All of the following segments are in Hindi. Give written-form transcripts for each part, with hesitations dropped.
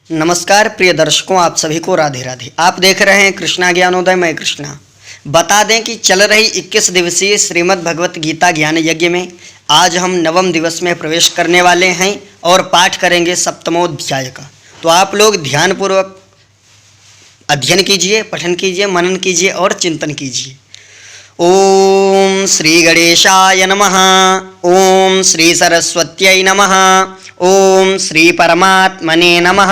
नमस्कार प्रिय दर्शकों, आप सभी को राधे राधे। आप देख रहे हैं कृष्णा ज्ञानोदय। मैं कृष्णा। बता दें कि चल रही 21 दिवसीय श्रीमद् भगवत गीता ज्ञान यज्ञ में आज हम नवम दिवस में प्रवेश करने वाले हैं और पाठ करेंगे सप्तमोध्याय का। तो आप लोग ध्यानपूर्वक अध्ययन कीजिए, पठन कीजिए, मनन कीजिए और चिंतन कीजिए। ओम श्री गणेशाय नमः। ओम श्री सरस्वत्यै नमः। ओम श्री परमात्मने नमः।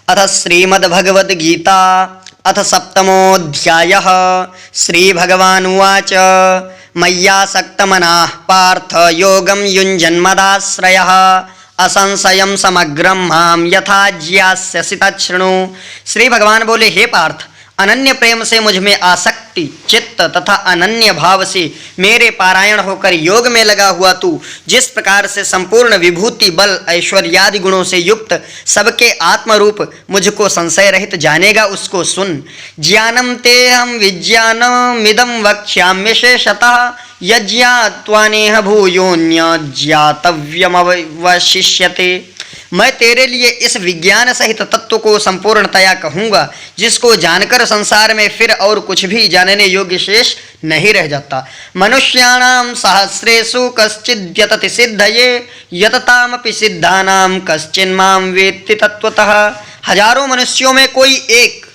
अथ श्रीमद्भगवद्गीता अथ सप्तमोऽध्यायः। श्रीभगवानुवाच मय्यासक्तमनाः पार्थ योगं युञ्जन्मदाश्रयः असंशयं समग्रं मां यथा ज्ञास्यसि तच्छृणु। श्री भगवान बोले, हे पार्थ, अनन्य प्रेम से मुझ में आसक्ति चित्त तथा अनन्य भाव से मेरे पारायण होकर योग में लगा हुआ तू जिस प्रकार से संपूर्ण विभूति बल ऐश्वर्यादि गुणों से युक्त सबके आत्मरूप मुझको संशय रहित जानेगा, उसको सुन। ज्ञानम तेहम विज्ञानमिदं वक्ष्याम्य शेषतः यज्ञात्वानेह भूयोऽन्य ज्ञातव्यमवशिष्यते। मैं तेरे लिए इस विज्ञान सहित तत्व को संपूर्णतया कहूँगा जिसको जानकर संसार में फिर और कुछ भी जानने योग्य शेष नहीं रह जाता। मनुष्याणां सहस्रेषु कश्चिद्यतति सिद्धये यततामपि सिद्धानां कश्चिन्मां वेत्ति तत्वतः। हजारों मनुष्यों में कोई एक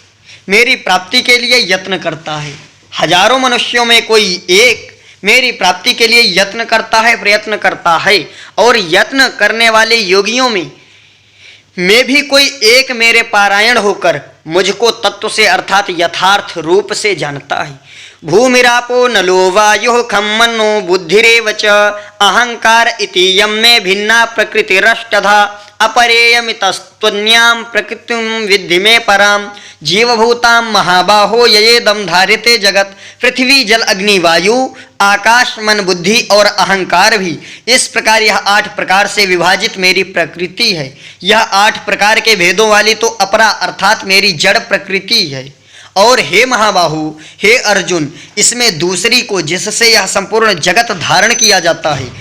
मेरी प्राप्ति के लिए यत्न करता है। हजारों मनुष्यों में कोई एक मेरी प्राप्ति के लिए यत्न करता है, प्रयत्न करता है। और यत्न करने वाले योगियों में भी कोई एक मेरे पारायण होकर मुझको तत्व से अर्थात यथार्थ रूप से जानता है। भूमिरापो नलो वायुः खं मनो बुद्धिरेव च अहंकार इति यं मे भिन्ना प्रकृतिरष्टधा अपरेयमितस्त्वन्यां प्रकृतिं विद्धि मे परां जीवभूतां महाबाहो ययेदं धार्यते जगत्। पृथ्वी जल अग्नि वायु आकाश मन बुद्धि और अहंकार भी इस प्रकार यह 8 प्रकार से विभाजित मेरी प्रकृति है। यह 8 प्रकार के भेदों वाली तो अपरा अर्थात मेरी जड़ प्रकृति है। और हे महाबाहु, हे अर्जुन, इसमें दूसरी को जिससे यह संपूर्ण जगत धारण किया जाता है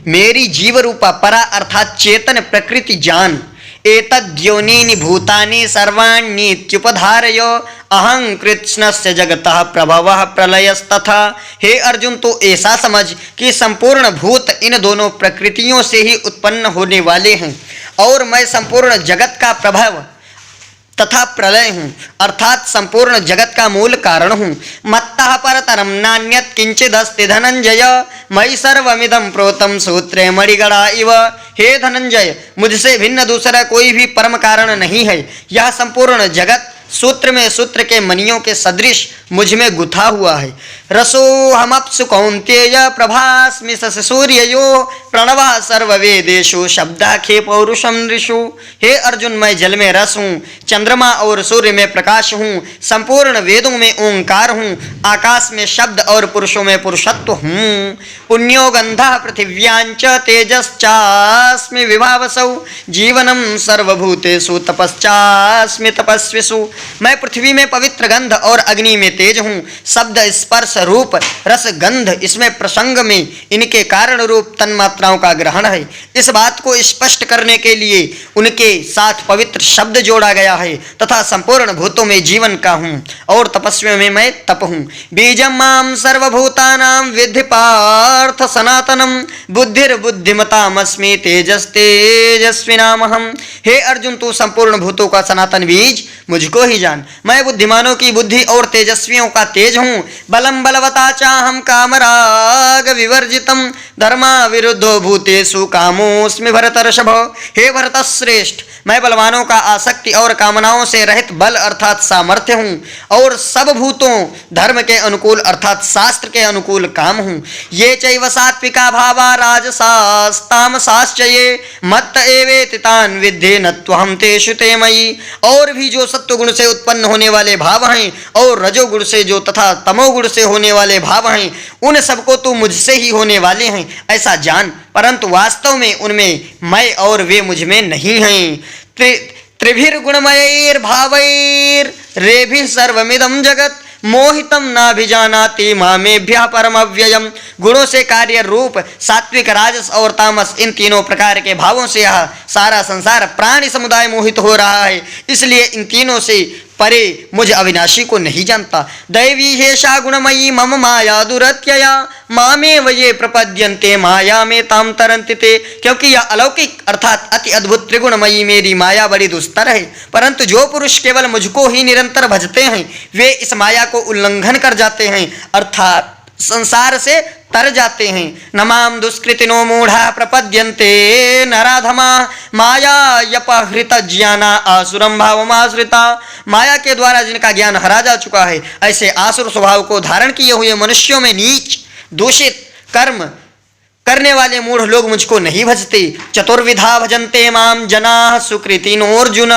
मेरी जीव रूपा परा अर्थात चेतन प्रकृति जान। एतद्योनीनि भूतानि सर्वाण्येत्युपधारय अहं कृत्स्नस्य जगतः प्रभवः प्रलयस्तथा। हे अर्जुन, तो ऐसा समझ कि संपूर्ण भूत इन दोनों प्रकृतियों से ही उत्पन्न होने वाले हैं और मैं संपूर्ण जगत का प्रभव तथा प्रलय हूँ अर्थात संपूर्ण जगत का मूल कारण हूँ। मत्तः परतरं नान्यत् किंचिदस्ति धनंजय मयि सर्वमिदं प्रोतं सूत्रे मणिगणा इव। हे धनंजय, मुझसे भिन्न दूसरा कोई भी परम कारण नहीं है। यह संपूर्ण जगत सूत्र में सूत्र के मणियों के सदृश मुझ में गुथा हुआ है। रसोऽहमप्सु कौन्तेय प्रभास्मि सूर्ययो प्रणवः सर्ववेदेषु शब्दाख्ये पौरुषं नृषु। हे अर्जुन, मैं जल में रस हूँ, चंद्रमा और सूर्य में प्रकाश हूँ, संपूर्ण वेदों में ओंकार हूँ, आकाश में शब्द और पुरुषों में पुरुषत्व हूँ। पुण्यो गंधः पृथिव्याञ्च तेजश्चास्मि विभावसौ जीवनं सर्वभूतेषु तपश्चास्मि तपस्विषु। मैं पृथ्वी में पवित्र गंध और अग्नि में तेज हूँ। शब्द स्पर्श रूप रस गंध इसमें प्रसंग में इनके कारण रूप तन्मात्राओं का ग्रहण है। इस बात को स्पष्ट करने के लिए उनके साथ पवित्र शब्द जोड़ा गया है तथा संपूर्ण भूतों में जीवन का हूँ और तपस्वियों में मैं तप हूँ। बीजं मां सर्वभूतानां विद्धि पार्थ सनातनम बुद्धिर्बुद्धिमतामस्मि तेजस्तेजस्विनामहम्। हे अर्जुन, तू संपूर्ण भूतों का सनातन बीज मुझको ही जान। मैं बुद्धिमानों की बुद्धि और तेजस्वियों का तेज हूँ। बलम बलवता चाहम कामराग विवर्जितम धर्मा विरुद्धो भूतेषु कामोस्मि भरतर्षभ। हे भरतश्रेष्ठ, मैं बलवानों का आसक्ति और कामनाओं से रहित बल अर्थात सामर्थ्य हूँ और सब भूतों धर्म के अनुकूल अर्थात शास्त्र के अनुकूल काम हूँ। ये चैव सात्विका भावा राजसास्तामसाश्च ये मत्त एवेति तान् विद्धि न त्वहं तेषु ते मयि। और भी जो सत्वगुण से उत्पन्न होने वाले भाव हैं और रजोगुण से जो तथा तमोगुण से होने वाले भाव हैं उन सबको तो मुझसे ही होने वाले हैं ऐसा जान, परंतु वास्तव में उनमें मैं और वे मुझ में नहीं हैं। त्रिभिर्गुणमयैर्भावैर्रेभिः सर्वमिदं जगत् मोहितम नाभिजानाति मामेभ्यः परमव्ययम। गुणों से कार्य रूप सात्विक, राजस और तामस, इन तीनों प्रकार के भावों से यह सारा संसार प्राणी समुदाय मोहित हो रहा है, इसलिए इन तीनों से परे मुझ अविनाशी को नहीं जानता। दैवी हेषा गुणमयी मम माया दुरत्यया मामेव ये प्रपद्यन्ते माया में ताम तरन्ति ते। क्योंकि यह अलौकिक अर्थात अति अद्भुत त्रिगुणमयी मेरी माया बड़ी दुस्तर है, परंतु जो पुरुष केवल मुझको ही निरंतर भजते हैं वे इस माया को उल्लंघन कर जाते हैं, अर्थात संसार से तर जाते हैं। नमाम दुष्कृतिनो मूढ़ा प्रपद्यन्ते नराधमा माया यपहृत ज्ञाना आसुरम भावमाश्रिता। माया के द्वारा जिनका ज्ञान हरा जा चुका है, ऐसे आसुर स्वभाव को धारण किए हुए मनुष्यों में नीच दूषित कर्म करने वाले मूढ़ लोग मुझको नहीं भजते। चतुर्विधा भजन्ते माम जनाः सुकृतिनोऽर्जुन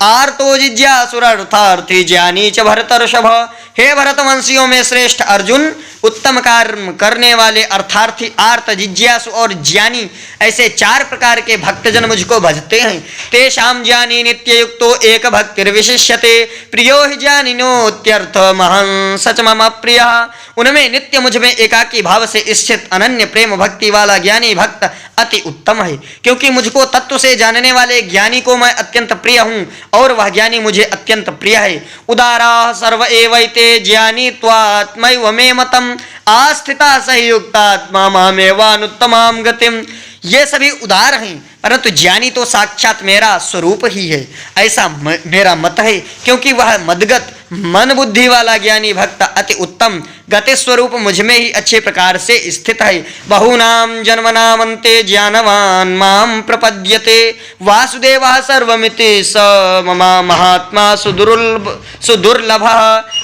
आर्तो जिज्ञासुरर्थार्थी ज्ञानी च भरतर्षभ। हे भरतवंशियों में श्रेष्ठ अर्जुन, उत्तम कर्म करने वाले अर्थार्थी, आर्त, जिज्ञासु और ज्ञानी, ऐसे चार प्रकार के भक्तजन मुझको भजते हैं। तेषां ज्ञानी नित्ययुक्तो एक भक्तिर्विशिष्यते प्रियो हि ज्ञानिनोत्यर्थ महं सच मम प्रियः। उनमें नित्य मुझ में एकाकी भाव से स्थित अनन्य प्रेम भक्ति वाला ज्ञानी भक्त अति उत्तम है, क्योंकि मुझको तत्व से जानने वाले ज्ञानी को मैं अत्यंत प्रिय हूँ और वह ज्ञानी मुझे अत्यंत प्रिय है। उदारा सर्व एवैते ज्ञानी त्वात्मैव मे मतम् आस्थिता संयुक्तात्मा मामेवानुत्तमां गतिम्। ये सभी उदार हैं, परंतु ज्ञानी तो साक्षात मेरा स्वरूप ही है, ऐसा मेरा मत है, क्योंकि वह मदगत मन बुद्धि वाला ज्ञानी भक्त अति उत्तम गति स्वरूप मुझ में ही अच्छे प्रकार से स्थित है। बहूनां जन्मनामन्ते ज्ञानवान माम प्रपद्यते वासुदेवः सर्वमिति स मम महात्मा सुदुर्लभ।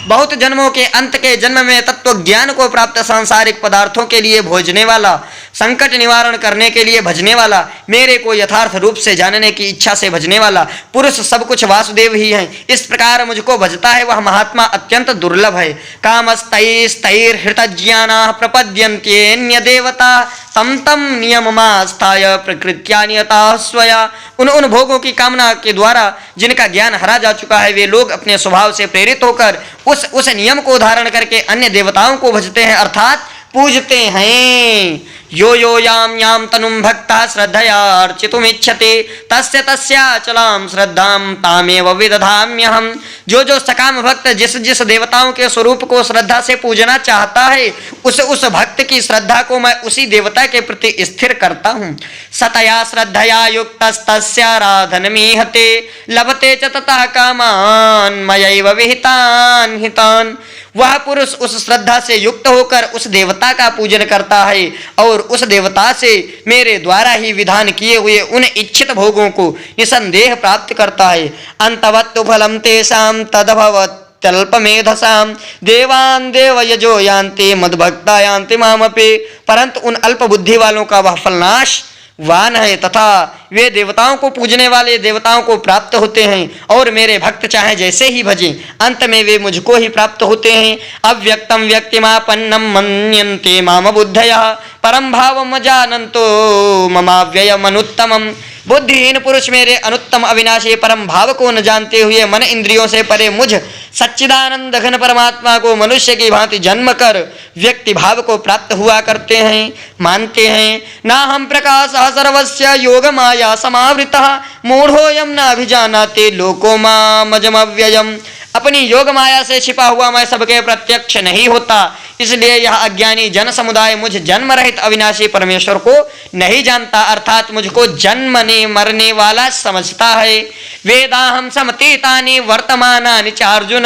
बहुत जन्मों के अंत के जन्म में तत्व ज्ञान को प्राप्त सांसारिक पदार्थों के लिए भोजने वाला, संकट निवारण करने के लिए भजने वाला, मेरे को यथार्थ रूप से जानने की इच्छा से भजने वाला पुरुष सब कुछ वासुदेव ही है। इस प्रकार मुझको भजता है वह महात्मा अत्यंत दुर्लभ है। कामस्तैस्तैर्हृतज्ञानाः प्रपद्यन्त्येन्य देवता तम तम नियममास्थाय प्रकृत्या नियताः स्वया। उन भोगों की कामना के द्वारा जिनका ज्ञान हरा जा चुका है, वे लोग अपने स्वभाव से प्रेरित होकर उस नियम को धारण करके अन्य देवताओं को भजते हैं, अर्थात पूजते हैं। यो यो याम याम तनुम भक्ता श्रद्धयार्चितुमिच्छति तस्य तस्याचलां श्रद्धां तामेव विदधाम्यहम्। जो सकाम भक्त जिस देवताओं के स्वरूप को श्रद्धा से पूजना चाहता है, उस भक्त की श्रद्धा को मैं उसी देवता के प्रति स्थिर करता हूँ। सतया श्रद्धया युक्तस्तस्याराधनमीहते लभते च ततः कामान् मयैव विहितान् हितान्। वह पुरुष उस श्रद्धा से युक्त होकर उस देवता का पूजन करता है और उस देवता से मेरे द्वारा ही विधान किए हुए उन इच्छित भोगों को निसंदेह प्राप्त करता है। अंतवत्तु फलम तेषां तदभवत्यल्पमेधसां देवान् देवयजो यान्ति मद्भक्ता यान्ति मामपि। परंतु उन अल्प बुद्धि वालों का वह फलनाश वान है तथा वे देवताओं को पूजने वाले देवताओं को प्राप्त होते हैं और मेरे भक्त चाहे जैसे ही भजें अंत में वे मुझको ही प्राप्त होते हैं। अव्यक्तम व्यक्तिमापन्नम मन्यन्ते माम बुद्धयः परम भावम जानन्तो ममाव्ययम अनुत्तमम्। बुद्धिहीन पुरुष मेरे अनुत्तम अविनाशी परम भाव को न जानते हुए मन इंद्रियों से परे मुझ सच्चिदानंद घन परमात्मा को मनुष्य की भांति जन्म कर व्यक्ति भाव को प्राप्त हुआ करते हैं, मानते हैं। ना हम प्रकाश सर्वस्य योग माया समावृतः मूढ़ोयम न अभिजानाते लोको मामजमव्ययम्। अपनी योग माया से छिपा हुआ मैं सबके प्रत्यक्ष नहीं होता, इसलिए यह अज्ञानी जन समुदाय मुझ जन्म रहित अविनाशी परमेश्वर को नहीं जानता, अर्थात मुझको जन्मने मरने वाला समझता है। वेदाहं समतीतानि वर्तमानानि च अर्जुन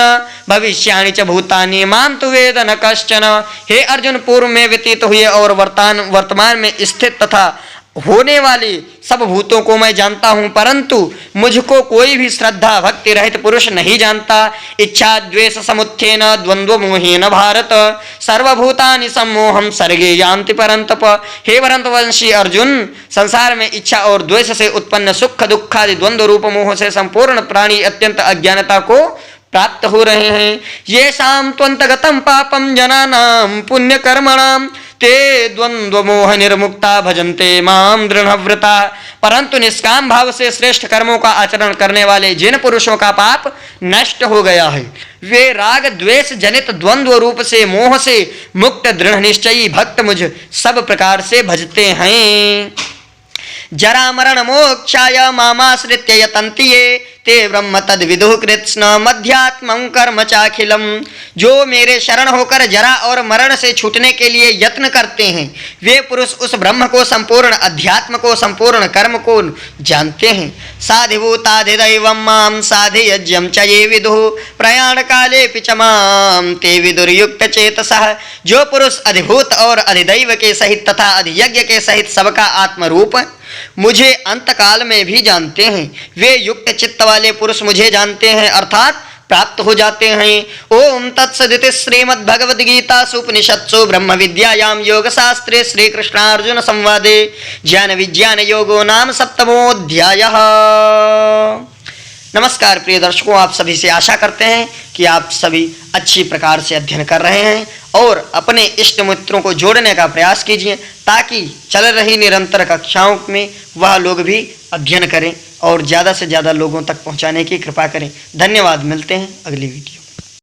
भविष्यानि च भूतानि मां तु वेद न कश्चन। हे अर्जुन, पूर्व में व्यतीत हुए और वर्तमान में स्थित तथा होने वाले सब भूतों को मैं जानता हूँ, परंतु मुझको कोई भी श्रद्धा भक्ति रहित पुरुष नहीं जानता। इच्छा द्वेष समुत्थेन द्वंद्व मोहेन भारत सर्वभूतानि सम्मोहम सर्गे यान्ति परंतप। हे भरतवंशी अर्जुन, संसार में इच्छा और द्वेष से उत्पन्न सुख दुखादि द्वंद्व रूप मोह से संपूर्ण प्राणी अत्यंत अज्ञानता को प्राप्त हो रहे हैं। ये शाम त्वंतगतम पापम जनानां पुण्य कर्मणाम ते द्वंद्व मोह निर्मुक्ता भजन्ते माम दृढ़व्रता। परंतु निष्काम भाव से श्रेष्ठ कर्मों का आचरण करने वाले जिन पुरुषों का पाप नष्ट हो गया है। वे राग द्वेष जनित द्वंद्व रूप से मोह से मुक्त दृढ़ निश्चयी भक्त मुझ सब प्रकार से भजते हैं। जरा मरण मोक्षाय मामाश्रित्य यतन्ति ये ते ब्रह्म तद विदुः कृत्स्न मध्यात्मं कर्म चाखिलम। जो मेरे शरण होकर जरा और मरण से छूटने के लिए यत्न करते हैं वे पुरुष उस ब्रह्म को संपूर्ण अध्यात्म को संपूर्ण कर्म को जानते हैं। साधिभूताधिदैवं मां साधियज्ञं च ये विदुः प्रयाण काले च मां ते विदुर्युक्त चेतसः। जो पुरुष अधिभूत और अधिदैव के सहित तथा अधियज्ञ के सहित सबका आत्मरूप मुझे अंतकाल में भी जानते हैं वे युक्त चित्त वाले पुरुष मुझे जानते हैं अर्थात प्राप्त हो जाते हैं। ओम तत्सदिति श्रीमद्भगवद गीता उपनिषत्सु ब्रह्म विद्यायां योग शास्त्रे श्री कृष्णार्जुन संवादे ज्ञान विज्ञान योगो नाम सप्तमोऽध्यायः। नमस्कार प्रिय दर्शकों, आप सभी से आशा करते हैं कि आप सभी अच्छी प्रकार से अध्ययन कर रहे हैं और अपने इष्ट मित्रों को जोड़ने का प्रयास कीजिए ताकि चल रही निरंतर कक्षाओं में वह लोग भी अध्ययन करें और ज़्यादा से ज़्यादा लोगों तक पहुंचाने की कृपा करें। धन्यवाद, मिलते हैं अगली वीडियो।